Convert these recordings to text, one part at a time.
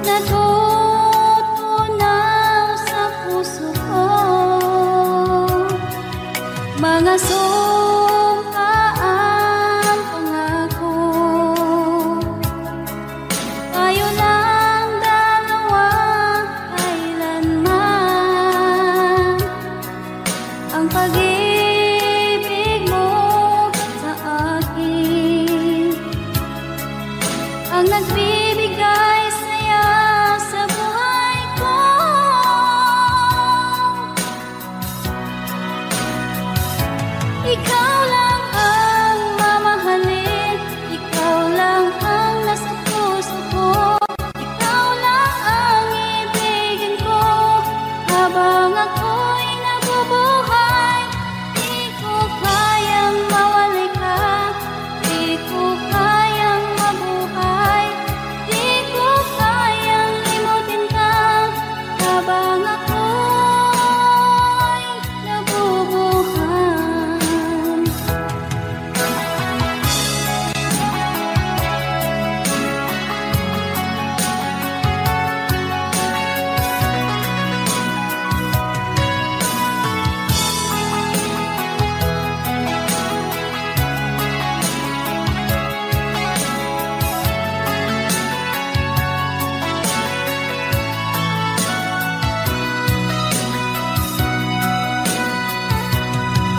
natutunaw sa puso ko. Mga sumpaang pangako, tayo lang dalawa kailanman. Ang pag-ibig mo sa akin ang nagbibigay saya sa buhay ko. Ikaw lang ang mamahalin, ikaw lang ang nasa puso ko, ikaw lang ang ibigin ko habang ako'y nabubuhay. Di ko kayang mawalay ka, di ko kayang mabuhay, di ko kayang limutin ka habang ako'y nabubuhay.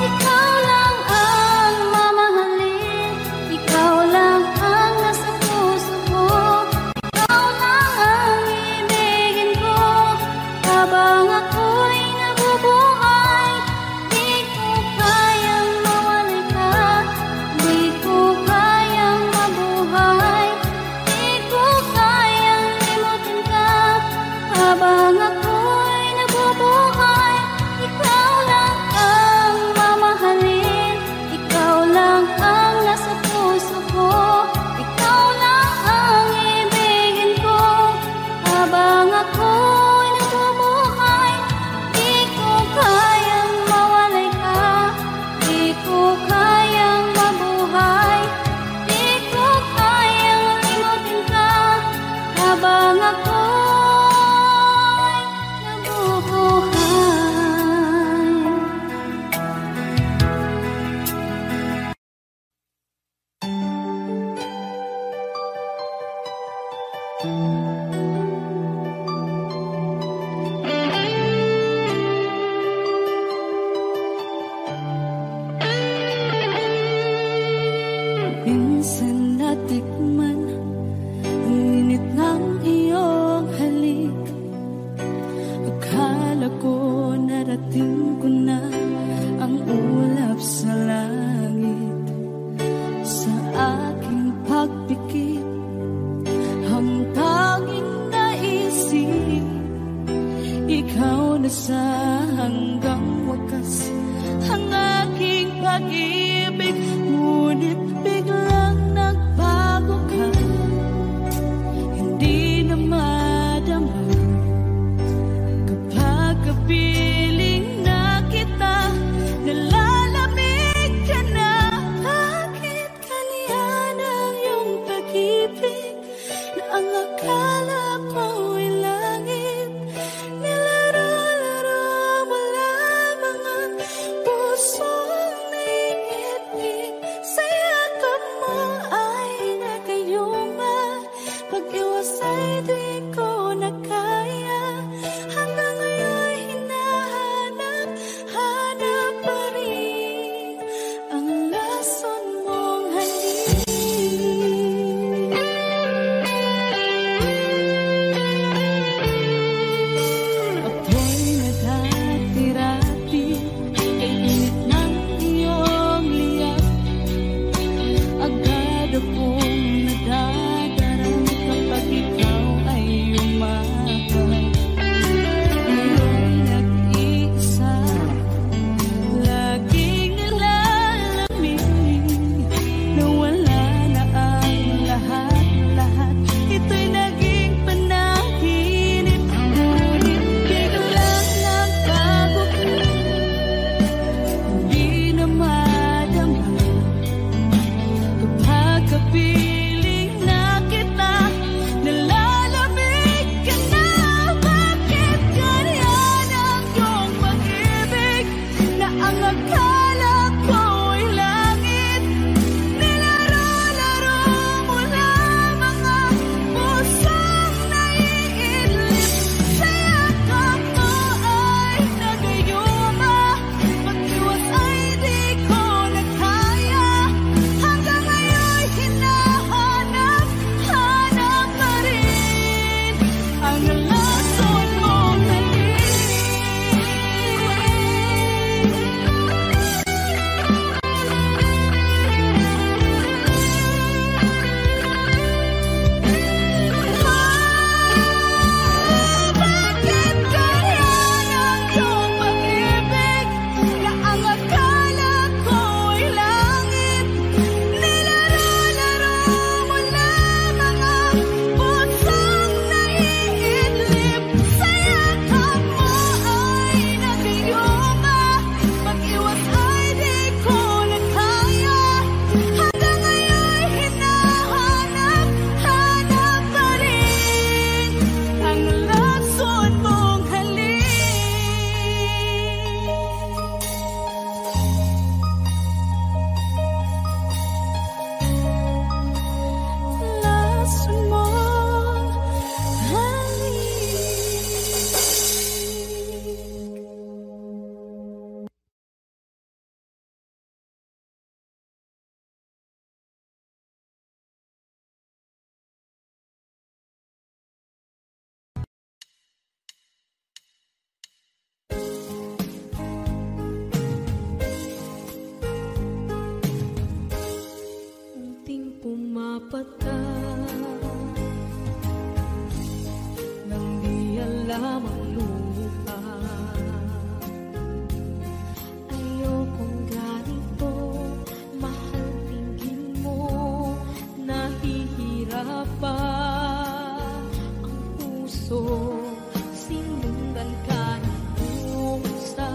Ikaw lang ang mamahalin, ikaw lang ang nasa puso ko, ikaw lang ang ibigin ko habang ako'y nabubuhay. Di ko kayang mawalay ka, di ko kayang mabuhay, di ko kayang limutin ka habang ako'y nabubuhay. Ikaw lang ang mamahalin, ikaw lang ang nasa puso ko, ikaw lang ang ibigin ko habang ako'y nabubuhay. Di ko kayang mawalay ka, di ko kayang mabuhay, di ko kayang limutin ka habang ako'y nabubuhay. Minsan natikman ang init ng iyong halik. Akala ko narating ko na ang ulap sa langit. Sa aking pagpikit, ang tanging naisip, ikaw na sa hanggang wakas ang aking pag-ibig. Ngunit biglang nagbago ka, hindi na madama kapag kapiling na kita. Nalalamig ka na, bakit kanya ng iyong pag-ibig na ang akala ko'y langit? Nilaro-laro mo lamang ang pusong naiibig. Saya lamang lupa. Ayokong ganito, mahal, tingin mo, nahihirapan ang puso, sinundan ka ng pusa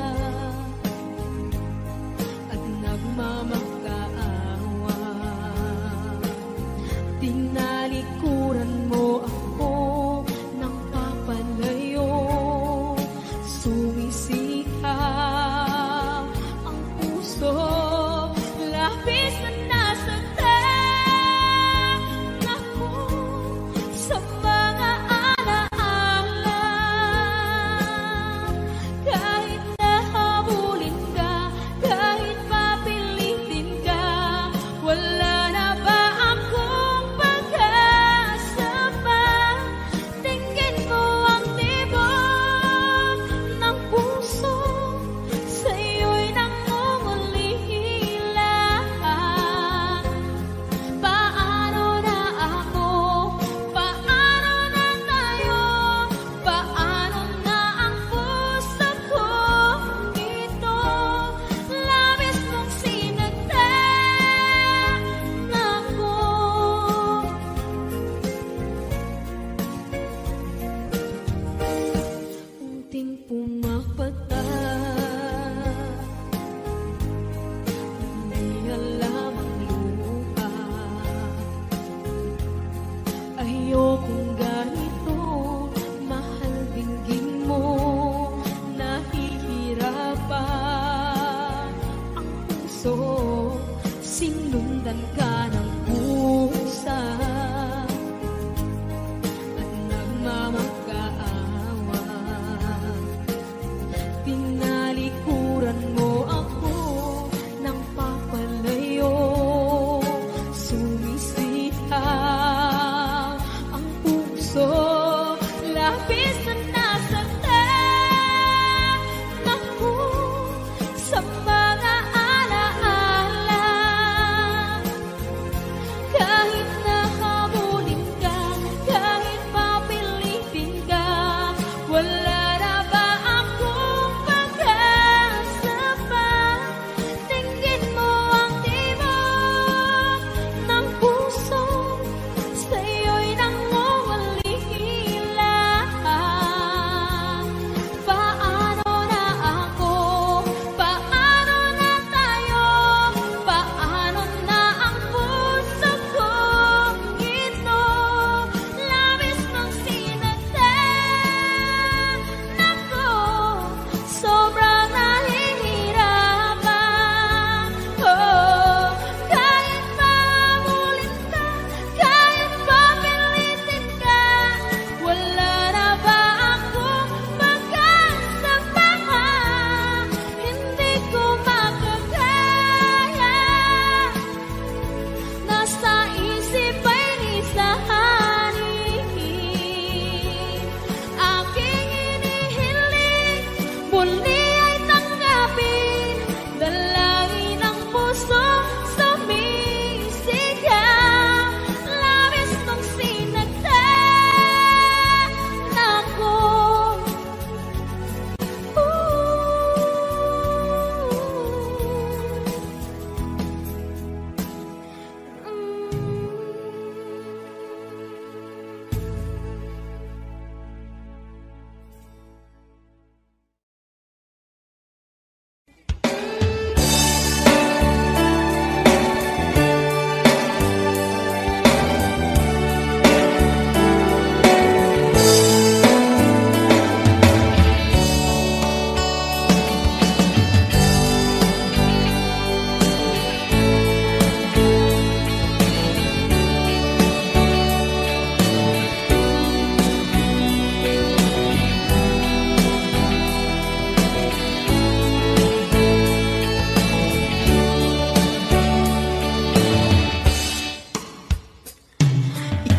at nagmamakaawa. Tinalikuran mo ako ng papalayo, sumisigaw ang puso, labis na nasaktan ako sa mga alaala. Kahit nahabulin ka, kahit papilitin ka, wala na ba akong pag-asa pa? Tingin mo ang tibok ng puso, sa'yo'y nangungulila. Paano na ako? Paano na tayo? Paano na ang puso ko? Ito, labis mong sinagdan ako. Unting pumapata, hindi alam ang lupa. Ayokong ganito, mahal, dinggin mo, nahihirapan ang puso, sinundan ka ng pusa at nagmamakaawa. Tinalikuran mo ako ng papalayo, sumisigaw ang puso, labis na nasaktan ako sa mga alaala. Kahit nahabulin ka, kahit papilitin ka, wala na ba akong pag-asa pa? Tingin mo ang tibok ng puso, sa'yo'y nangungulila. Paano na ako? Paano na tayo? Paano na ang puso ko? Ito, labis mong sinagdan ako, sobrang nahihirapan. Oh, kahit mahabulin ka, kahit papilitin ka, wala na ba akong pag-asa pa? Hindi ko makakaya, nasa isip ay nisahanin. Aking hinihiling, muli ay tanggapin, dalangin ng puso, sumisigaw, labis mong sinagdan ako.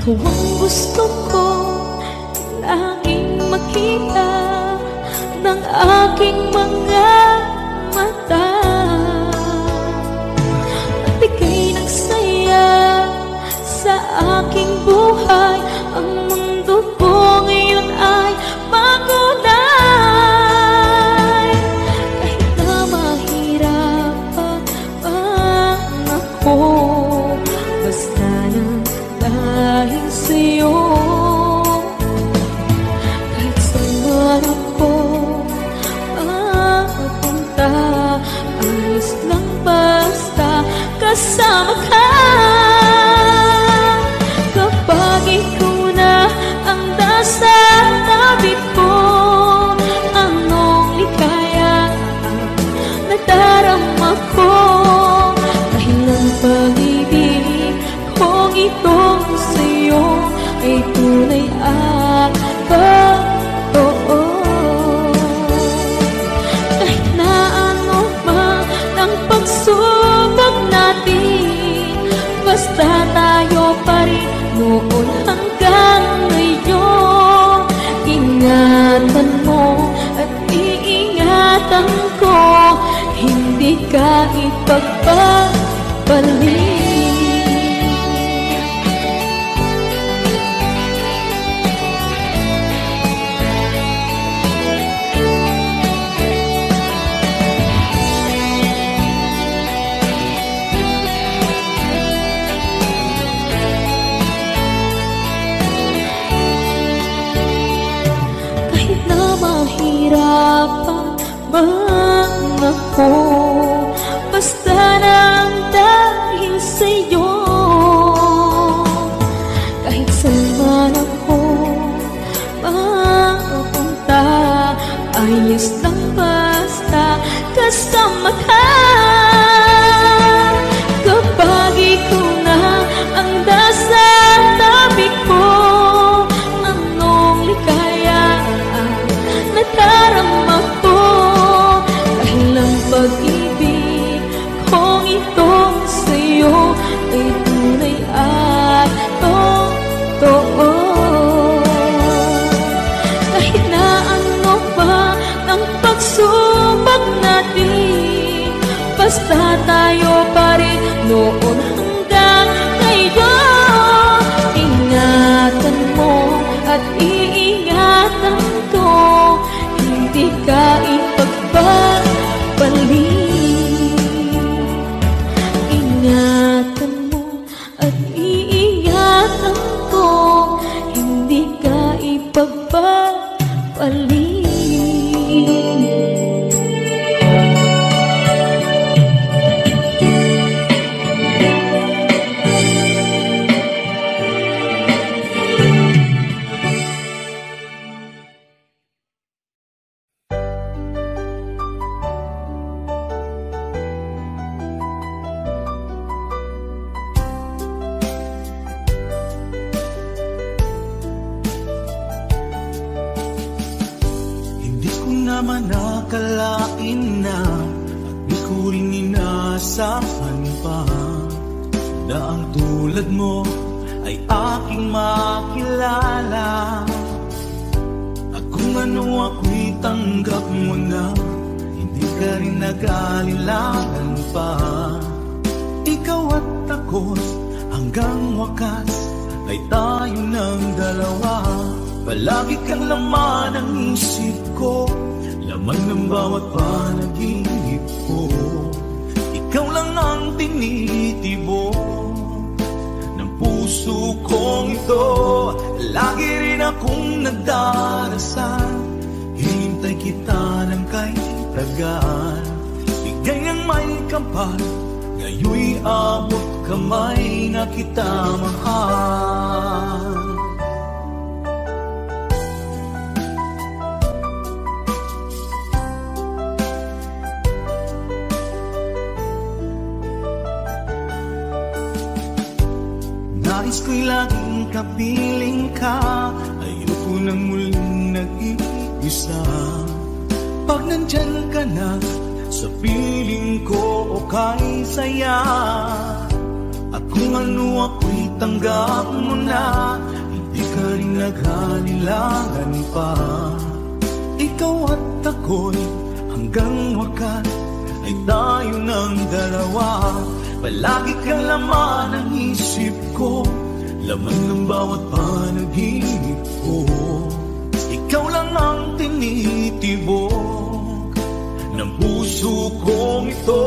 Ikaw ang gusto ko laging makita ng aking mga mata. Magbigay ng saya sa aking buhay. Ang mundo ko ngayon ay bago ipagpapalik. Mahirapan man ako, basta lang dahil sa'yo. Kahit saan man ako mapunta, ayos lang basta kasama ka. Kapag ikaw na ang nasa tabi ko, anong likaya nadarama ko, dahil ang pag-ibig kong itong sa'yo ay tunay at totoo. Kahit na ano pa ang pagsubok natin, basta tayo pa rin noon hanggang ngayon. Ingatan mo at iingatan ko, hindi ka ipagpapalik. Ingatan mo at iingatan ko, hindi ka ipagpapalik. naman nakalain na at di ko rin inaasahan pa na ang tulad mo ay aking makilala. At kung ano ako'y tanggap mo na, hindi ka rin nag-alilangan pa. Ikaw at ako hanggang wakas ay tayo ng dalawa. Palagi kang laman ng isip ko, laman ng bawat panaginip ko. Ikaw lang ang tinitibok ng puso kong ito. Lagi rin akong nagdarasal, hinintay kita ng kay tagal. Bigay ng may kapal, ngayon'y abot kamay na kita mahal. Nais ko'y laging kapiling ka, ayoko nang muling nag-iisa. Pag nandyan ka na, sa piling ko okay saya. At kung ano ako'y tanggap mo na, hindi ka rin naghalilangan pa. Ikaw at ako'y hanggang wakas ay tayo ng dalawa. Palagi kang laman ng isip ko, laman ng bawat panaginip ko. Ikaw lang ang tinitibok ng puso kong ito.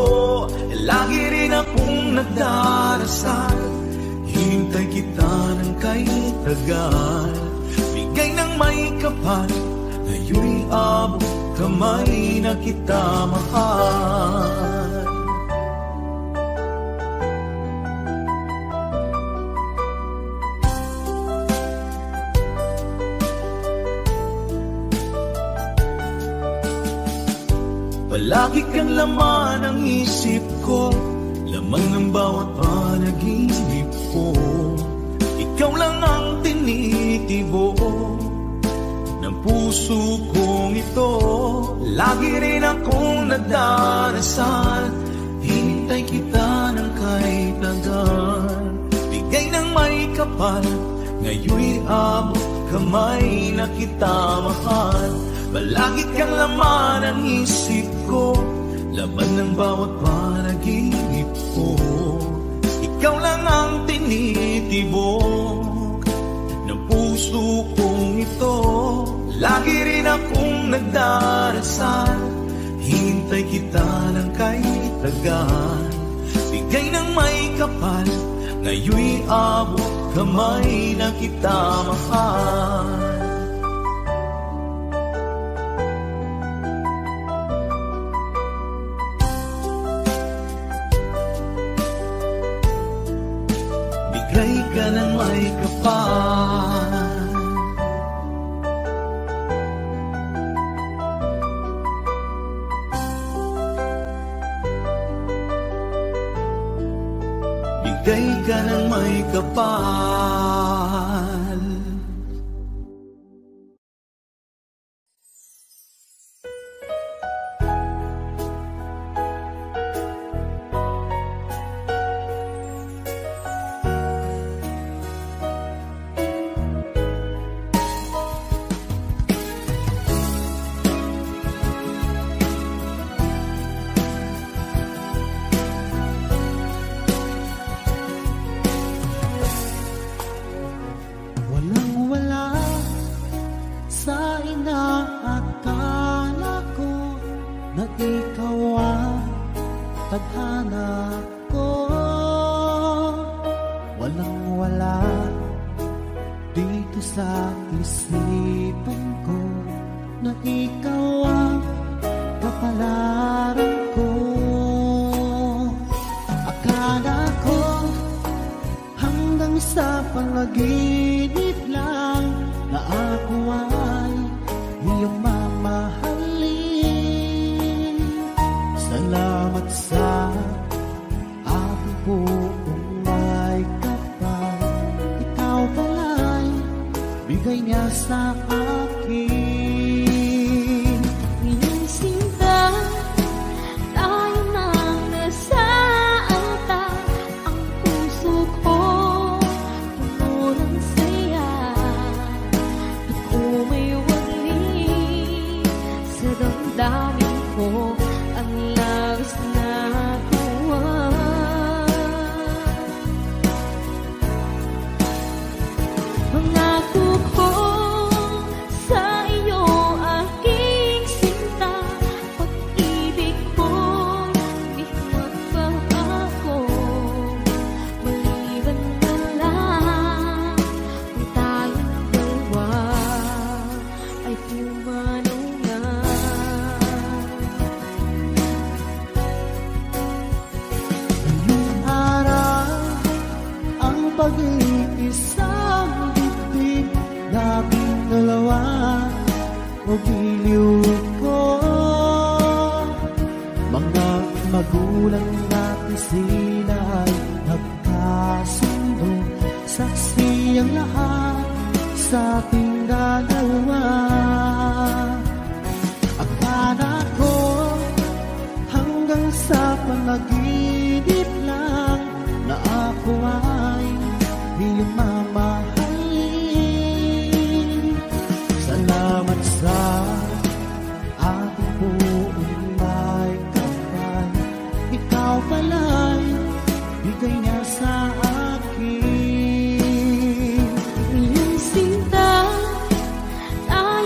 Lagi rin akong nagdarasal, hinintay kita ng kay tagal. Bigay ng may kapal, ngayon'y abot kamay na kita mahal. Palagi kang laman ng isip ko, laman ng bawat panaginip ko. Ikaw lang ang tinitibok ng puso kong ito. Lagi rin akong nagdarasal, hinintay kita ng kay tagal. Bigay ng may kapal, ngayon'y abot kamay na kita mahal. Palagi kang laman ng isip ko, laman ng bawat panaginip ko. Ikaw lang ang tinitibok ng puso kong ito. Lagi rin akong nagdarasal, hintay kita ng kay tagal. Bigay ng may kapal, ngayon'y abot kamay na kita mahal. Bigay ka ng may kapal, bigay ka ng may kapal. Iyong sinta, tayo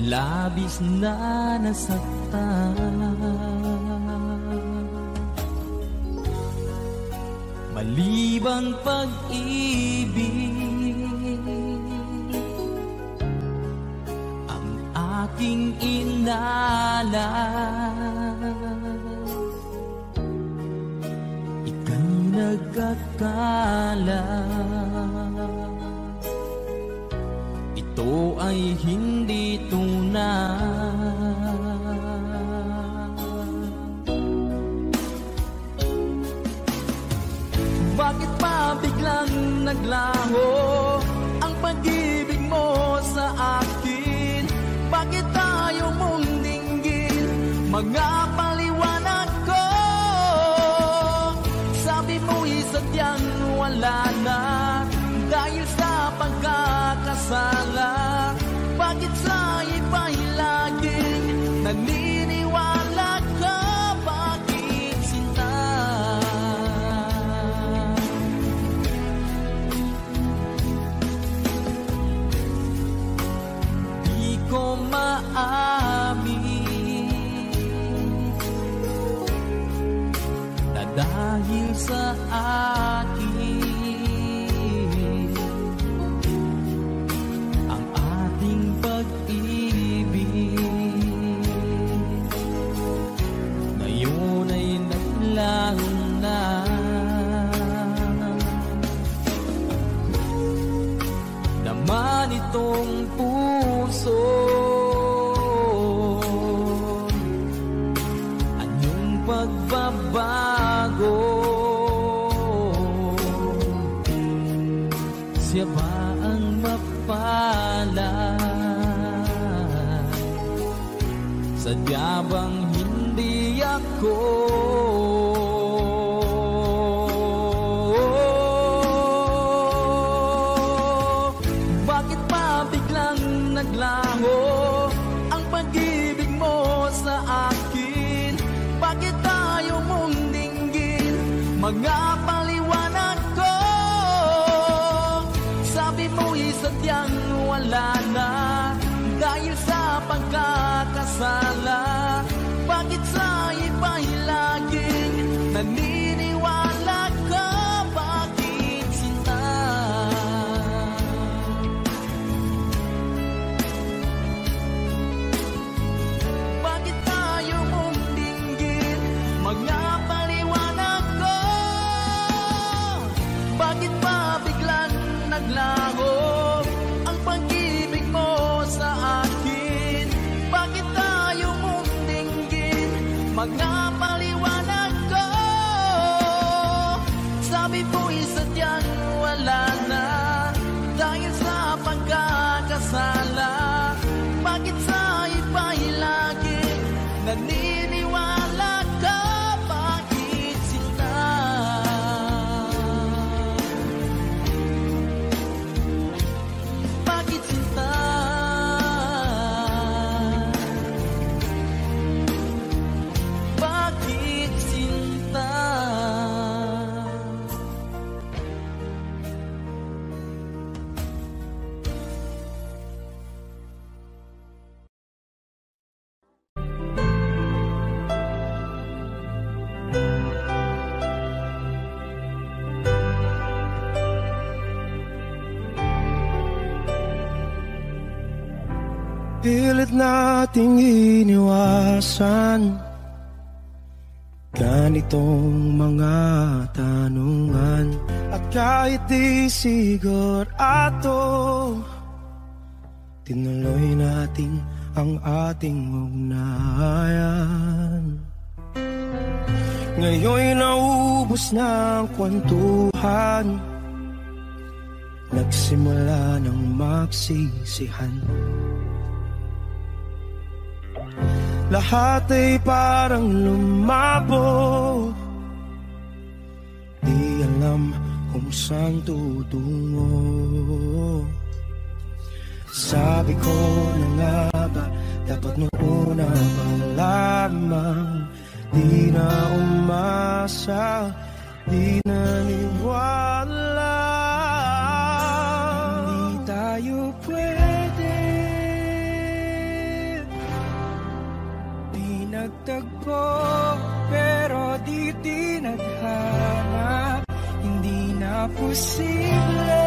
labis na nasaktan. Malibang pag-ibig ang aking inalas. Ika'y nagkakala ito ay hindi tunay. Bakit pa biglang naglaho ang pag-ibig mo sa akin? Bakit tayo mong dinggin mga paliwanag ko? Sabi mo'y sadyang wala na dahil sa pagkakasala. Bakit sa iba'y laging naniniwala ka? Bakit sinta? Di ko maamin na dahil sa akin ang ating pag-ibig ngayon ay naglaho na. Naman itong puso anyong pagbabago. Siya ba ang mapalad? Sadya bang hindi ako? Bakit pa biglang naglaho ang pag-ibig mo sa akin? Bakit tayo mong dinggin mga paliwanag ko? Sabi mo'y sadyang wala na dahil sa pagkakasala. Bakit sa iba'y laging naniniwala ka? Bakit sinta? Bakit tayo mong dinggin mga paliwanag ko? Bakit pa biglang naglaho ang pag-ibig mo sa akin? Bakit tayo mong dinggin mga paliwanag ko? Sabi mo'y sadyang wala na dahil sa pagkakasala. Bakit sa iba'y laging naniniwala ka? Bakit sinta? Bakit sinta? Bakit sinta? Pilit nating iniwasan ganitong mga tanungan. At kahit di sigurado, tinuloy natin ang ating ugnayan. Ngayon'y naubos na ang kwentuhan, nagsimula ng magsisihan. Lahat ay parang lumabo, di alam kung saan tutungo. Sabi ko na nga ba, dapat noon na pa lamang. Di na umasa, di naniwala. Di tayo pwede nagtagpo, pero di tinadhana, hindi na posible.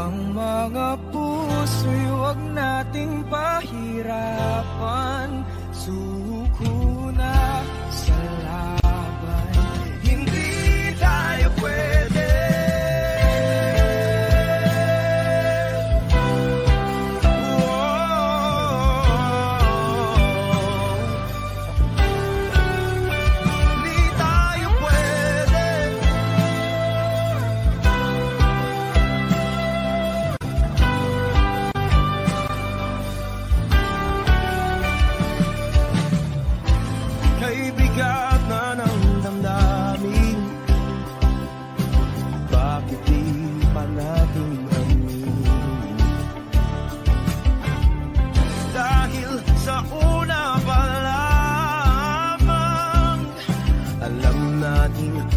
Ang mga puso'y huwag nating pahirapan, suko na sa laban, hindi tayo pwede.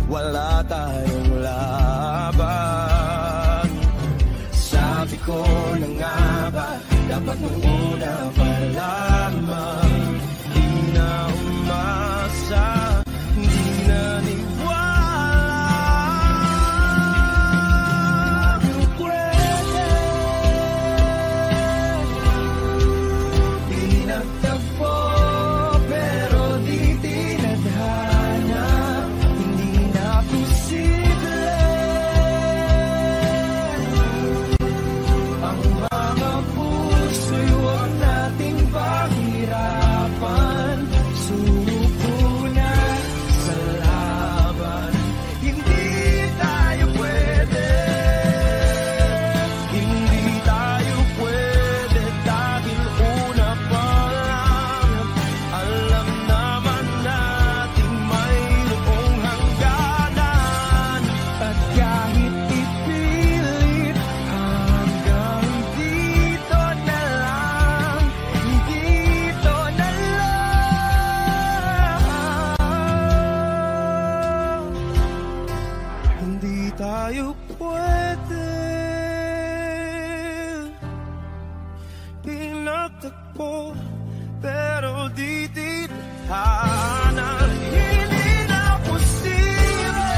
Wala tayong laban. Sabi ko na nga ba, dapat nung una pa lamang. Di na umasa, di na niwala. Pwede, di nagtagpo, pero di tinadhana, posible. Ang mga puso'y huwag nating pahirapan, suko na sa laban, hindi tayo pwede. Hindi tayo pwede dahil una pa lang alam naman natin mayroong hanggan. At kahit ipilit hanggang dito na lang, dito na lang, hindi tayo pwede. Pinagtagpo, pero di tinadhana, hindi na posible.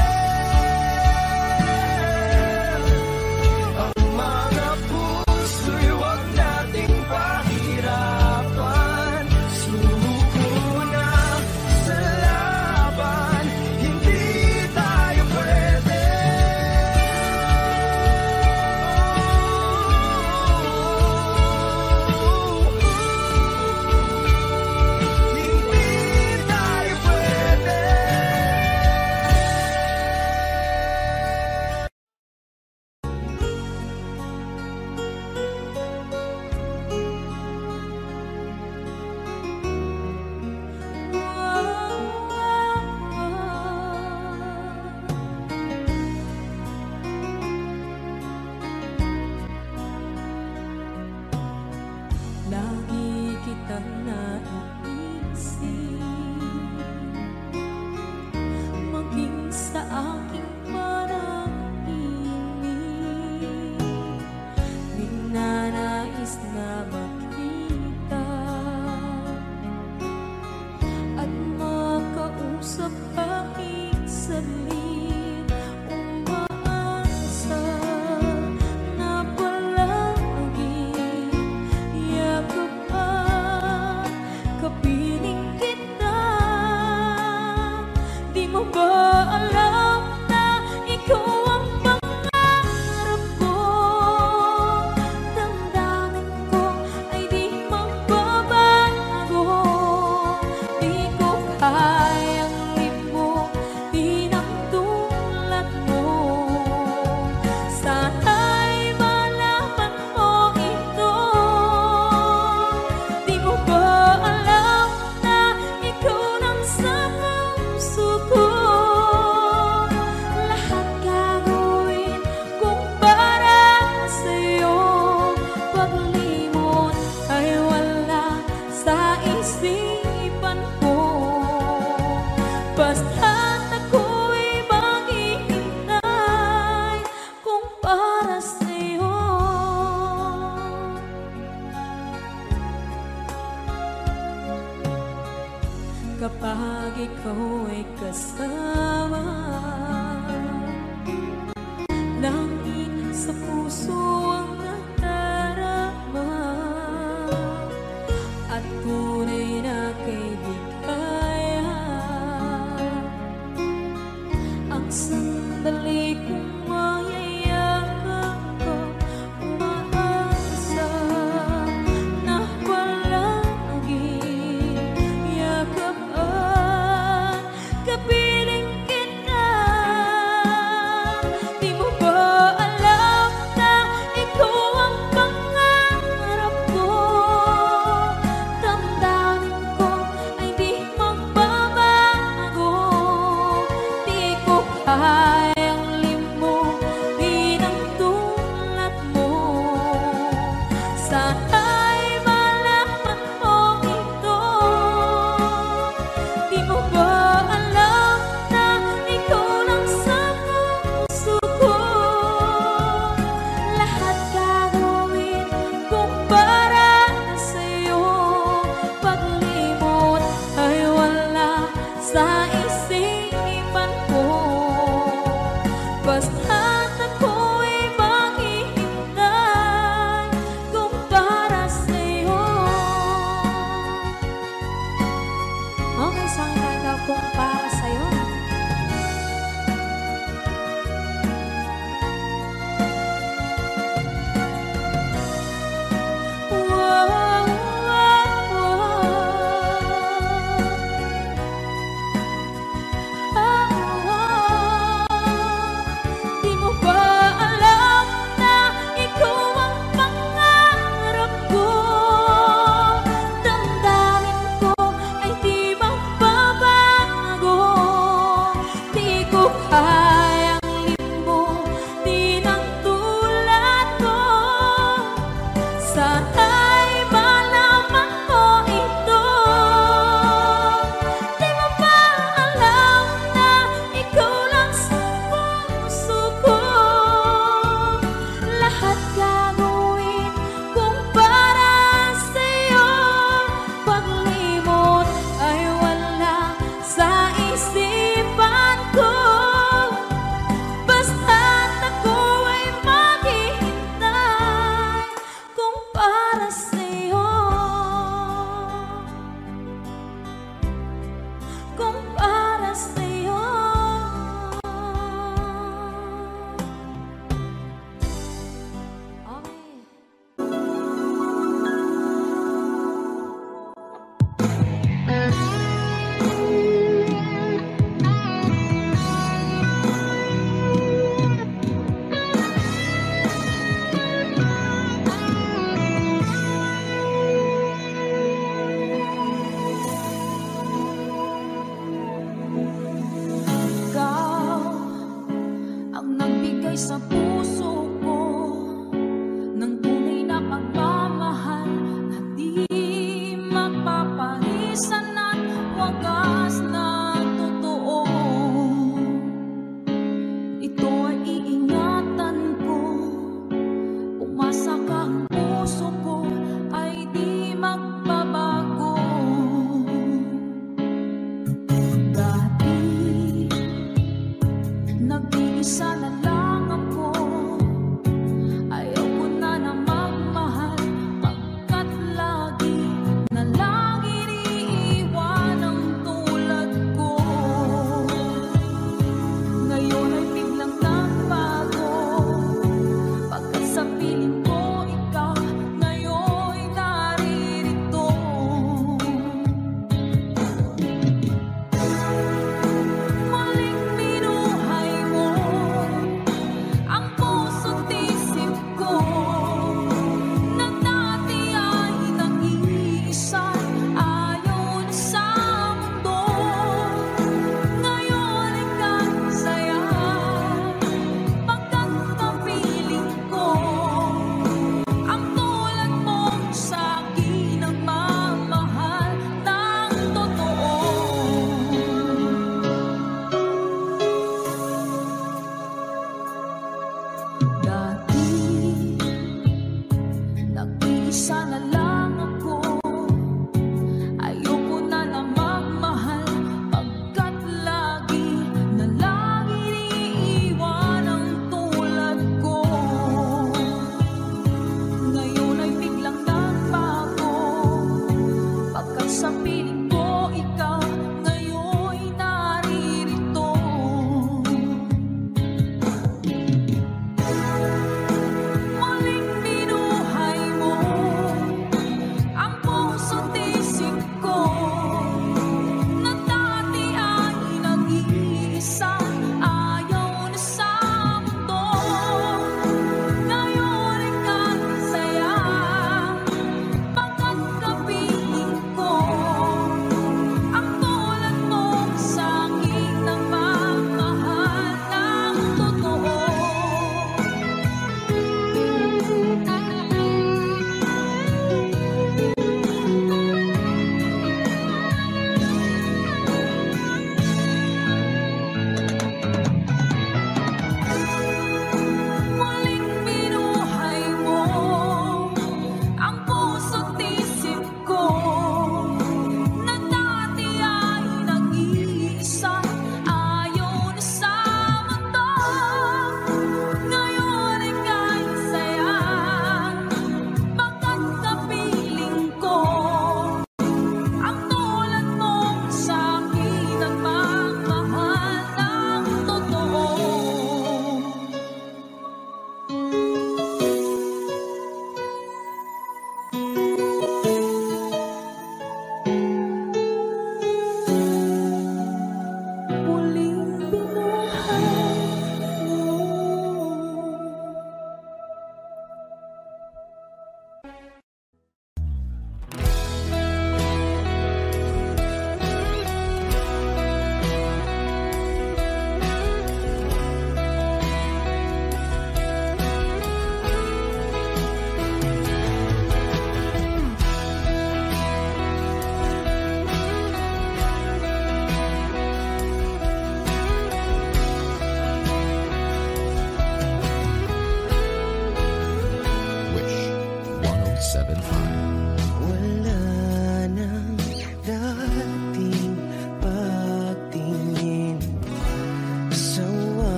Ang mga puso'y huwag nating pahirapan, suko na sa laban, hindi tayo pwede. Hindi tayo pwede. ikaw ay kasama. Langit sa puso ang nadarama, at tunay na kaibigan. Ang sandali kong mayayakap ko, umaasa na palagi yakap at kapiling kita.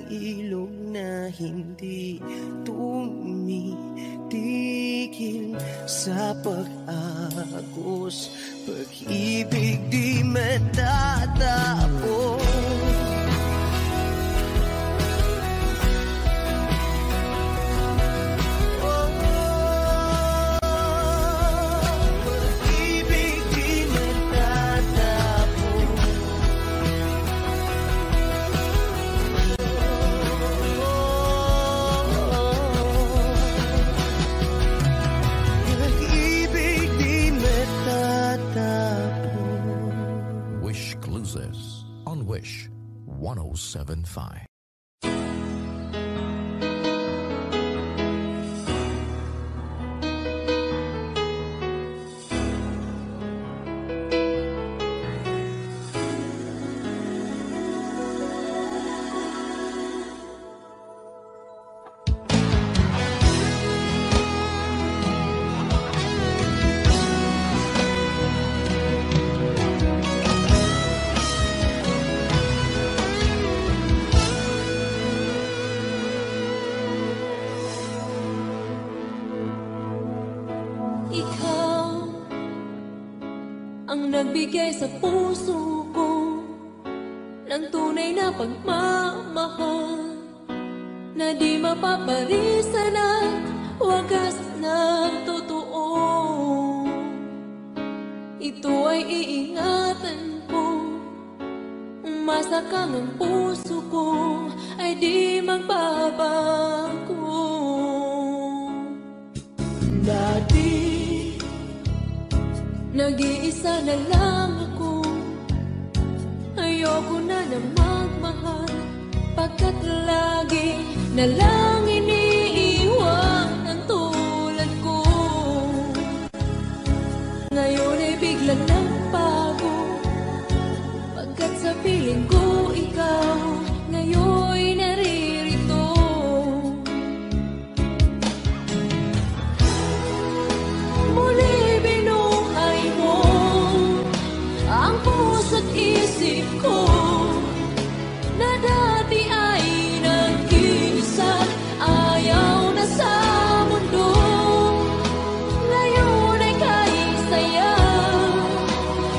ilog na hindi tumitigil sa pag-agos. Pag-ibig di matatapos. On Wish 107.5. Nagbigay sa puso ko ng tunay na pagmamahal na di mapaparisan at wagas na totoo. Ito ay iingatan ko, umasa kang ang puso ko ay di magbabago. Dati nag-iisa na lang ako, ayoko na na magmahal, pagkat lagi na lang iniiwan ang tulad ko. Ngayon ay biglang nagbago, pagkat sa piling ko ikaw ngayon'y naririto. Muli ang puso't isip ko na dati ay nag-iisa, ayaw na sa mundo. Ngayon ay kahit saya,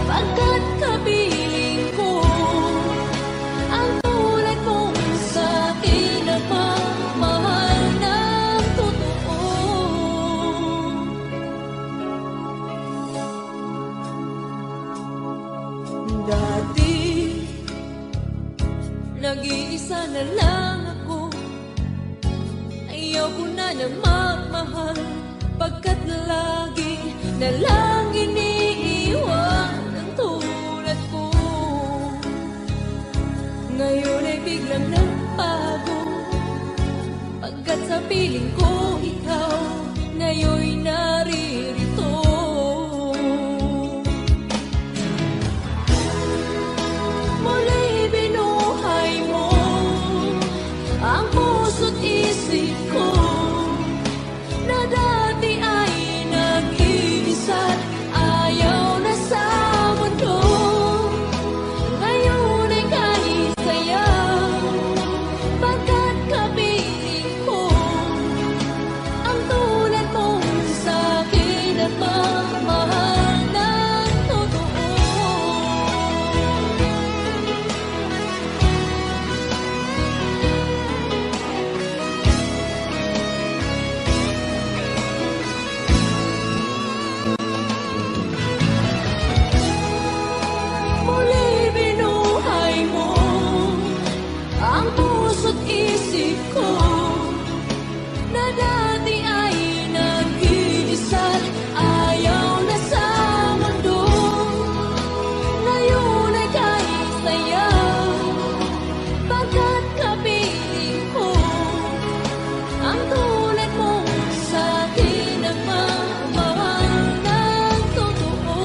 pagkat kapiling ko ang tulad mong sa'kin na pagmahal ng totoo. Dati, nag-iisa na lang ako, ayaw ko na na magmahal, pagkat lagi na lang iniiwan ang tulad ko. Ngayon ay biglang nagbago, pagkat sa piling ko ikaw ngayon'y naririto. Ang puso't isip ko na dati ay nag-iisa't ayaw na sa mundo. Ngayon ay kahit saya, pagkat kapiling ko ang tulad mong sa'kin at magmahal ng totoo. Ang puso't isip ko na dati ay nag-iisa't ayaw na sa mundo. Ngayon ay kahit saya, pagkat kapiling ko ang tulad mong sa'kin ang magmahal ng totoo.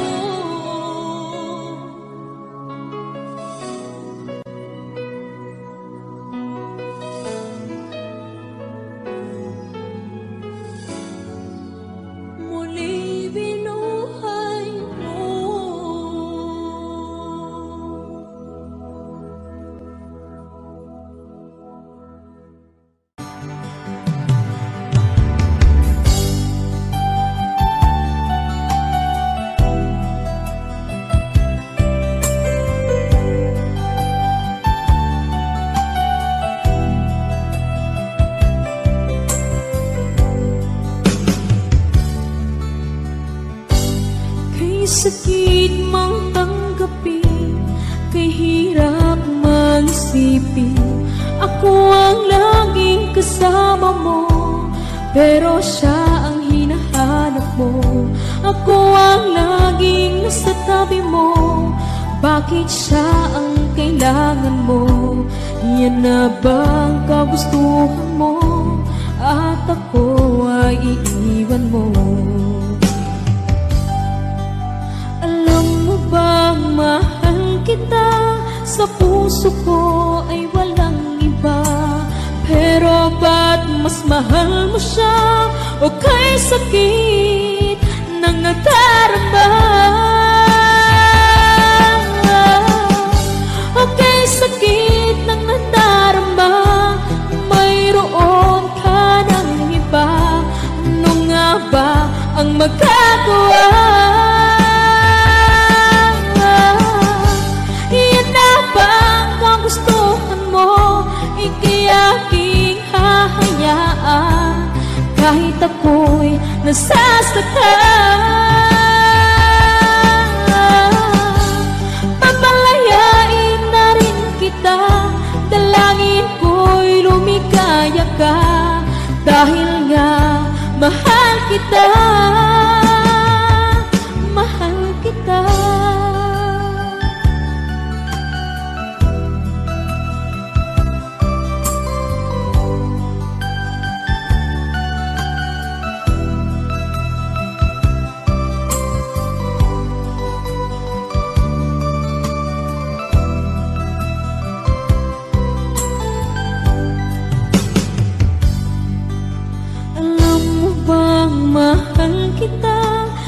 kasama mo, pero siya ang hinahanap mo. Ako ang laging nasa tabi mo, bakit siya ang kailangan mo? Yan na bang kagustuhan mo? At ako ay iiwan mo. Alam mo bang mahal kita? Sa puso ko ay walang iba. Pero ba't mas mahal mo siya? O kay sakit ng nadarama? O kay sakit ng nadarama, mayroon ka ng iba. Ano nga ba ang magagawa? Yan na ba ang gustuhan mo? Ikiyaking hahayaan kahit ako'y nasasaktan. Papalayain na rin kita, dalangin ko'y lumikaya ka, dahil nga mahal kita, mahal kita. Mahal kita,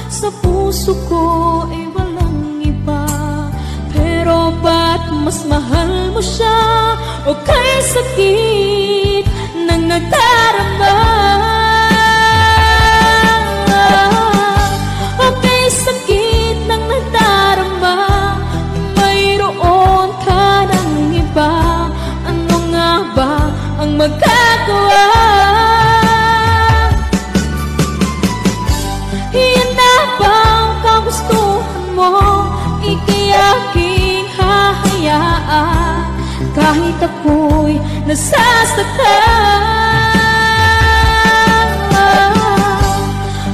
sa puso ko ay walang iba. Pero ba't mas mahal mo siya? O kay sakit ng nadarama? O kay sakit ng nadarama, mayroon ka ng iba. Ano nga ba ang magagawa? Ikiyaking hahayaan kahit ako'y nasasaktan.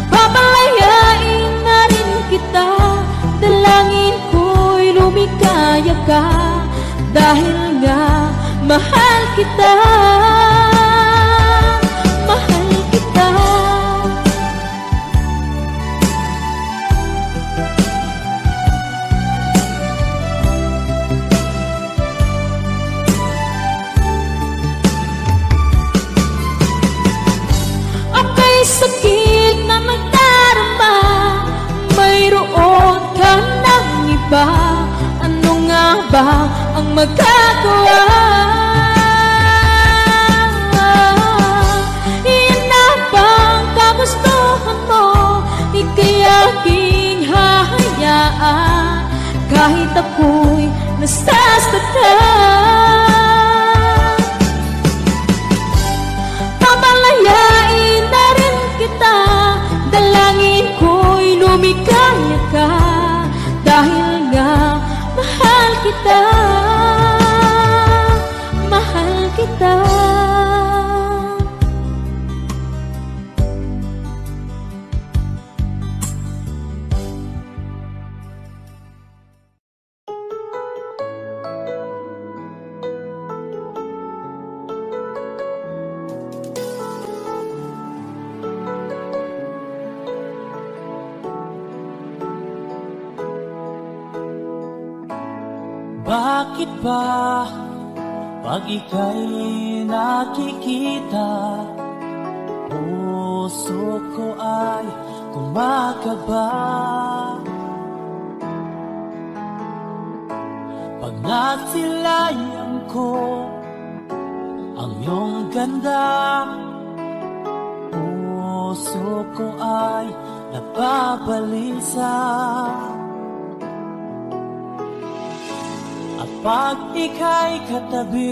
Papalayain na rin kita, dalangin ko'y lumikaya ka, dahil nga mahal kita, mahal kita. Sakit na nagdarama, mayroon ka ng iba. Ano nga ba ang magagawa? Yan na bang kagustuhan mo? Ikiyaking hahayaan kahit ako'y nasasaktan. Papalayain na rin kita, dalangin ko'y lumikaya ka, dahil nga mahal kita, mahal kita. Bakit ba pag ika'y nakikita, puso ko ay kumakaba? Pag nasilayan ko ang iyong ganda, puso ko ay nababalisa. Pag ika'y katabi,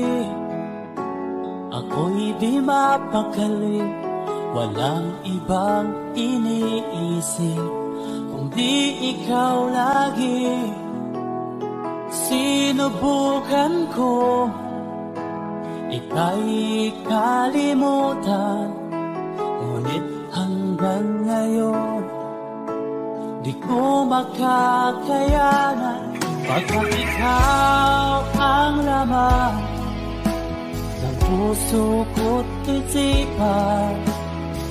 ako'y di mapakali. Walang ibang iniisip kundi ikaw lagi. Sinubukan ko ika'y kalimutan. Ngunit hanggang ngayon di ko makakayanan, pagkat ikaw ang laman ng puso ko't isipan.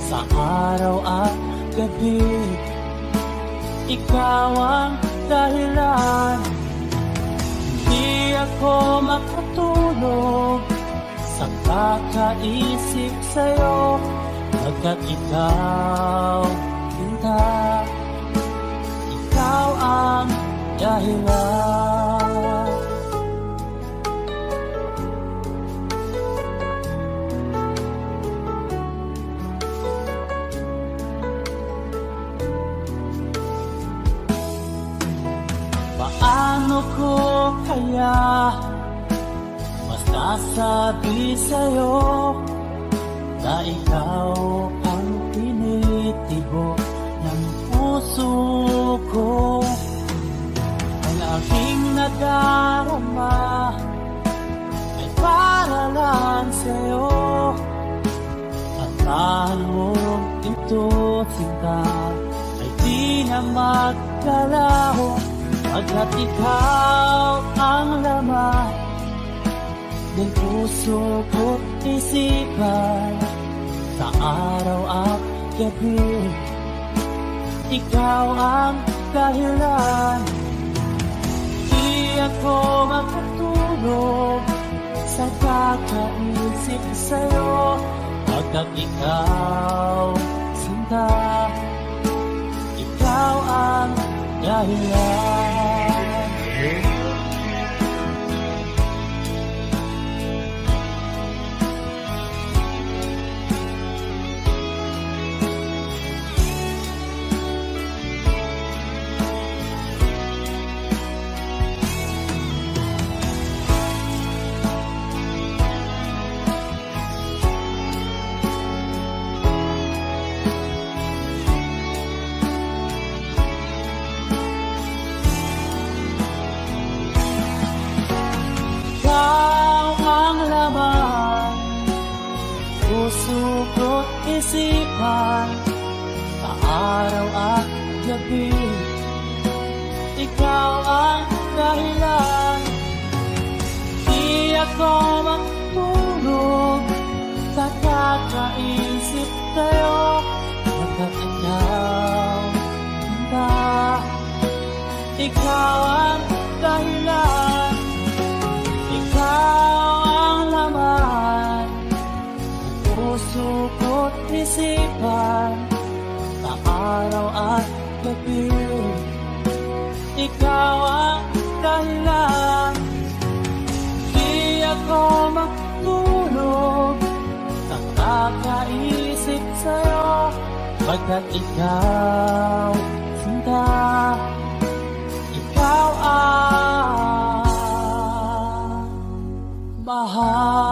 Sa araw at gabi, ikaw ang dahilan. Hindi ako makatulog sa kakaisip sa'yo, pagkat ikaw, sinta, ikaw ang dahilan. Paano ko kaya masasabi sa'yo na ikaw ang tinitibok ng puso ko? Ang aking nadarama ay para lang sa'yo, at mahal mo ito, sinta, ay di na magkalaho, pagkat ikaw ang laman ng puso ko't isipan. Sa araw at gabi, ikaw ang dahilan. Di ako makatulog sa kakaisip sa'yo, pagkat ikaw, sinta, ikaw ang dahilan. Puso ko't isipan, sa araw at gabi, ikaw ang dahilan. Di ako matulog sa kakaisip sa'yo, pagkat ikaw, sinta, ikaw ang dahilan. Ikaw ang laman puso ko't isipan, sa araw at gabi, ikaw ang dahilan. Di ako matulog sa kakaisip sa'yo, pagkat ikaw, sinta, ikaw ang mahal.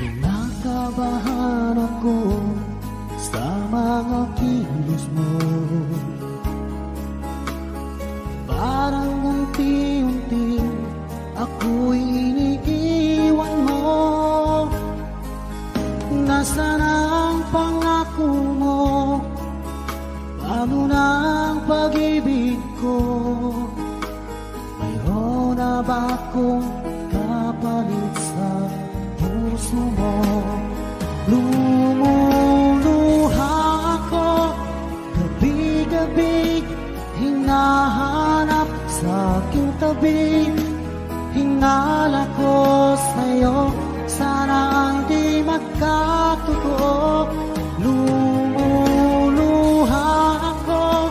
Kinakabahan ako sa mga kilos mo, parang unti-unti ako'y iniiwan mo. Nasaan ang pangako mo? Paano na ang pag-ibig ko? Mayroon na ba akong kapalit sa puso mo? Lumuluha ako gabi-gabi, hinahanap sa aking tabi. Hinala ko sa'yo, sana ay di magkatotoo. Lumuluha ako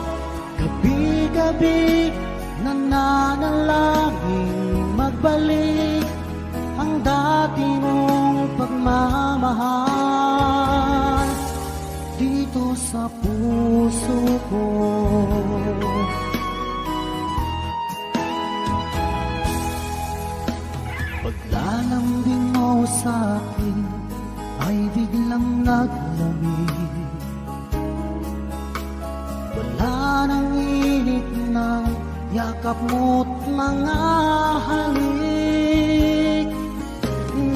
gabi-gabi, nananalangin magbalik dati mong pagmamahal dito sa puso ko. Paglalambing mo sa akin ay biglang naglamig. Wala nang init ng yakap mo't mga halik.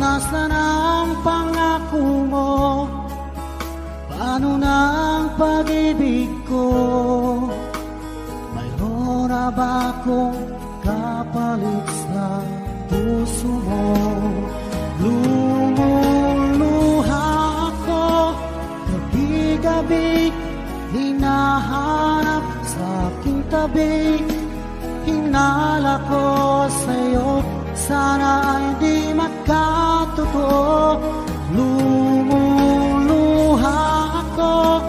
Nasaan ang pangako mo? Paano na ang pag-ibig ko? Mayroon na ba akong kapalit sa puso mo? Lumuluha ako gabi-gabi, hinahanap sa aking tabi. Hinala ko sa'yo, sana ay di magkatotoo. Lumuluha ako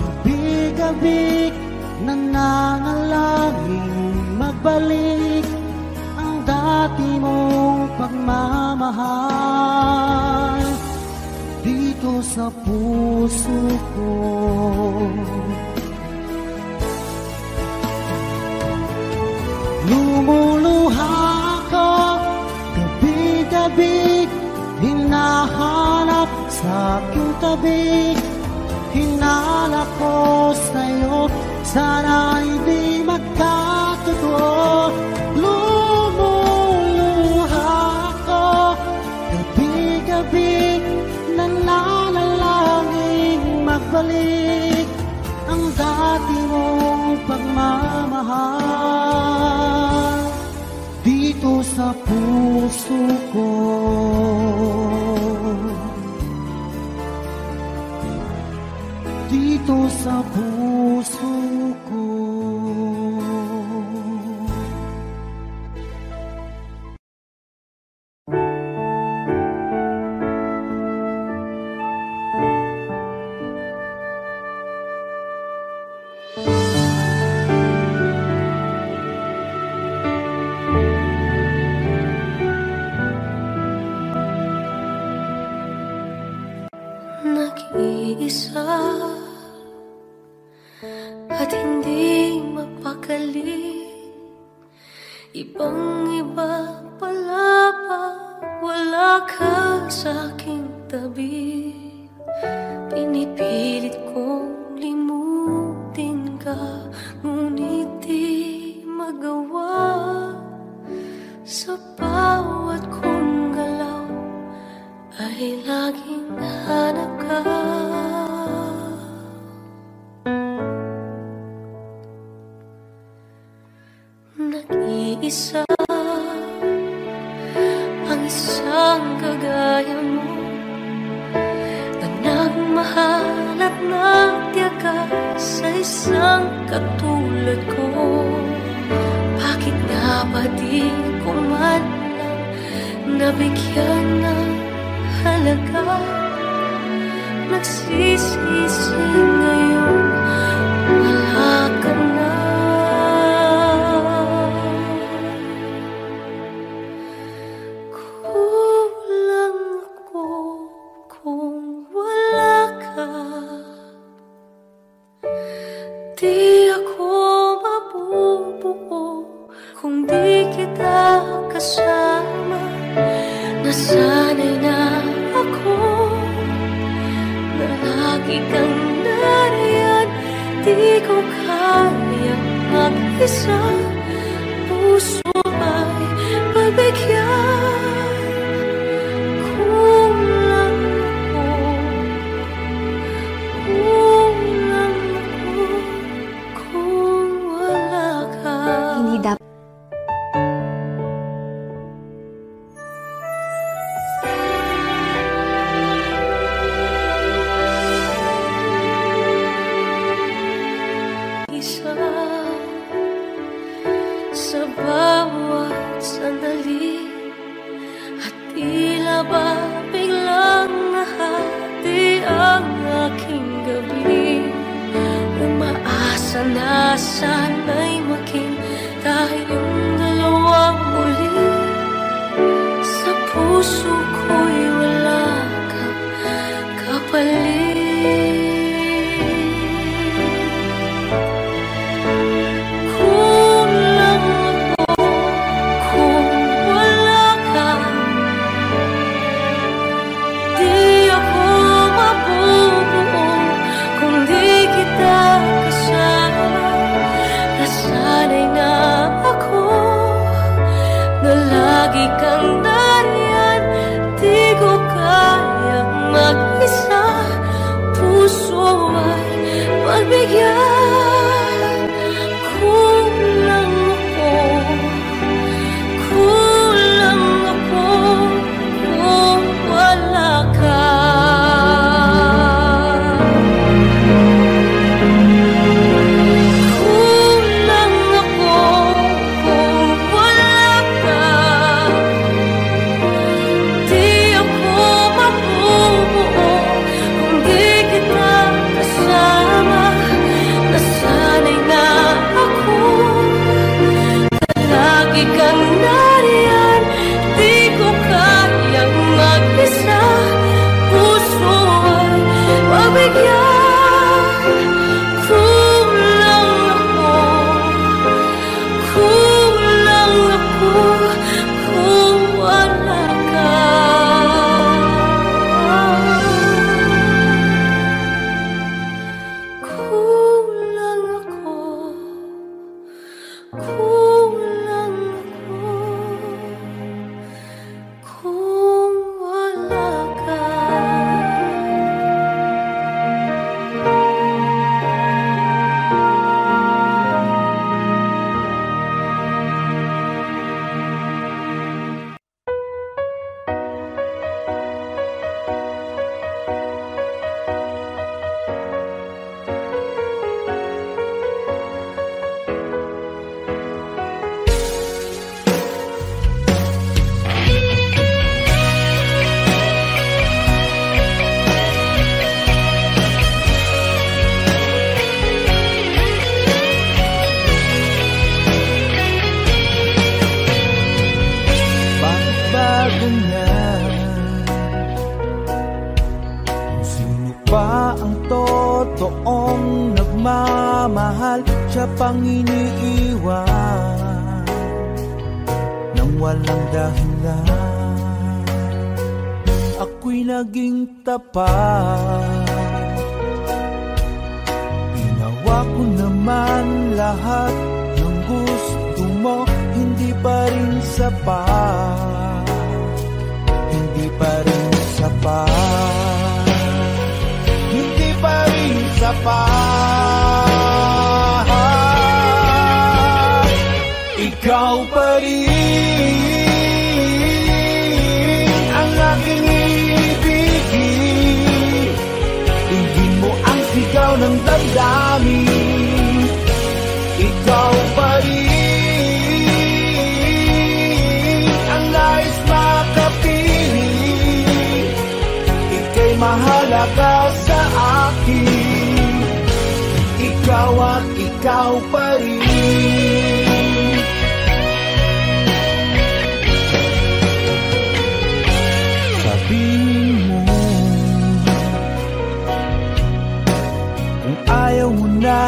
gabi-gabi, nananalangin magbalik ang dati mong pagmamahal dito sa puso ko. Lumuluha ako gabi-gabi, hinahanap sa aking tabi. Hinala ko sa'yo, sana hindi magkatotoo. Lumuluha ako gabi-gabi, nananalangin magbalik ang dati mong pagmamahal dito sa puso ko. Dito sa puso ko. Nag-iisa at hindi mapakali, ibang-iba pala pa, wala ka sa aking tabi. Pinipilit kong limutin ka, ngunit di magawa. Sa bawat kong galaw ay laging hanap ka. Nag-iisa ang isang kagaya mo, na nagmahal at nagtiyaga sa isang katulad ko. Bakit nga ba di ko man lang nabigyan ng halaga? Nagsisisi ngayon, wala ka na. Kulang ako kung wala ka. Di ako mabubuo kung di kita kasama. Nasanay na ako na lagi kang nariyan. Di ko kaya mag-isa, puso ay pagbigyan. Kulang ako kung wala ka. Hindi dapat sa bawat sandali, at tila ba biglang nahati ang aking gabi. Umaasa na sana'y maging tayong dalawang muli sa puso. puso ko'y wala kang kapalit. Kulang ako kung wala ka. Di ako mabubuo kung di kita kasama. Nasanay na ako na lagi kang nariyan. Di ko kayang mag-isa. Puso ay pagbigyan. Kulang ako kung wala ka. Kulang ako kung wala ka. Di ako mabubuo kung di kita kasama. Nasanay na ako na lagi kang nariyan. Di ko kayang mag-isa. Puso ay mabigyan. Kulang ako kung wala ka. Kulang ako kung wala ka. Bakit ba ganyan? Sino pa ang totoong nagmamahal? Siya pang iniiwan nang walang dahilan. Ako'y naging tapat. Ginawa ko naman lahat ng gusto mo. Hindi pa rin sapat. Hindi pa rin sapat. Hindi pa rin sapat. Ikaw pa rin ang aking ibigin. Tingin mo ang sigaw ng damdamin. Ikaw pa rin ang nais makapiling. Ika'y mahalaga sa akin. Ikaw at ikaw pa rin. Sabihin mo kung ayaw mo na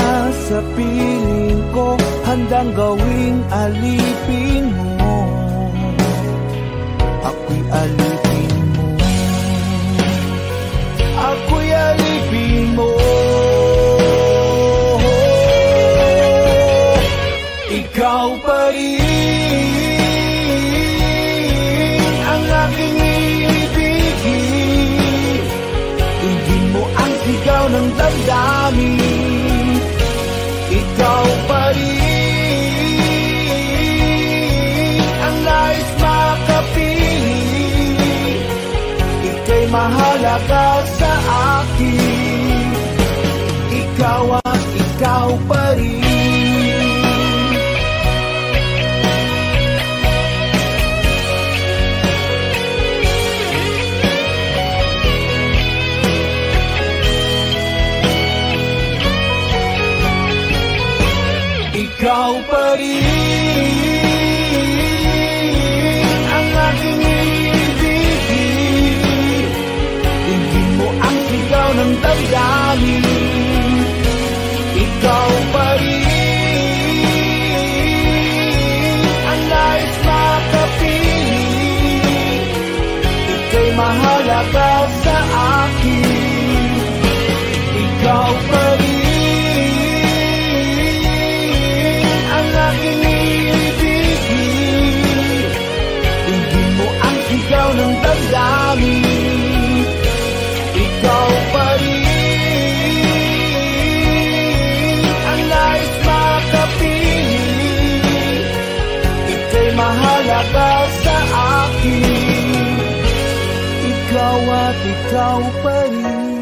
sa piling ko, handang gawing alipin mo. Ako'y alipin mo. Ako'y alipin mo. Ikaw pa rin ang aking ibigin. Tingin mo ang sigaw ng damdamin. Ikaw pa rin ang nais makapiling. Ika'y mahalaga sa akin. Ikaw at ikaw pa rin. Ikaw pa rin ang aking ibig. damdamin. Ikaw pa rin ang nais makapiling. Ika'y mahalaga sa akin. Ikaw pa rin ang aking iibigin. Hindi mo ang sigaw ng damdamin. Ikaw pa rin ang nais makapiling. Ika'y mahalaga sa akin. Ikaw at ikaw pa rin.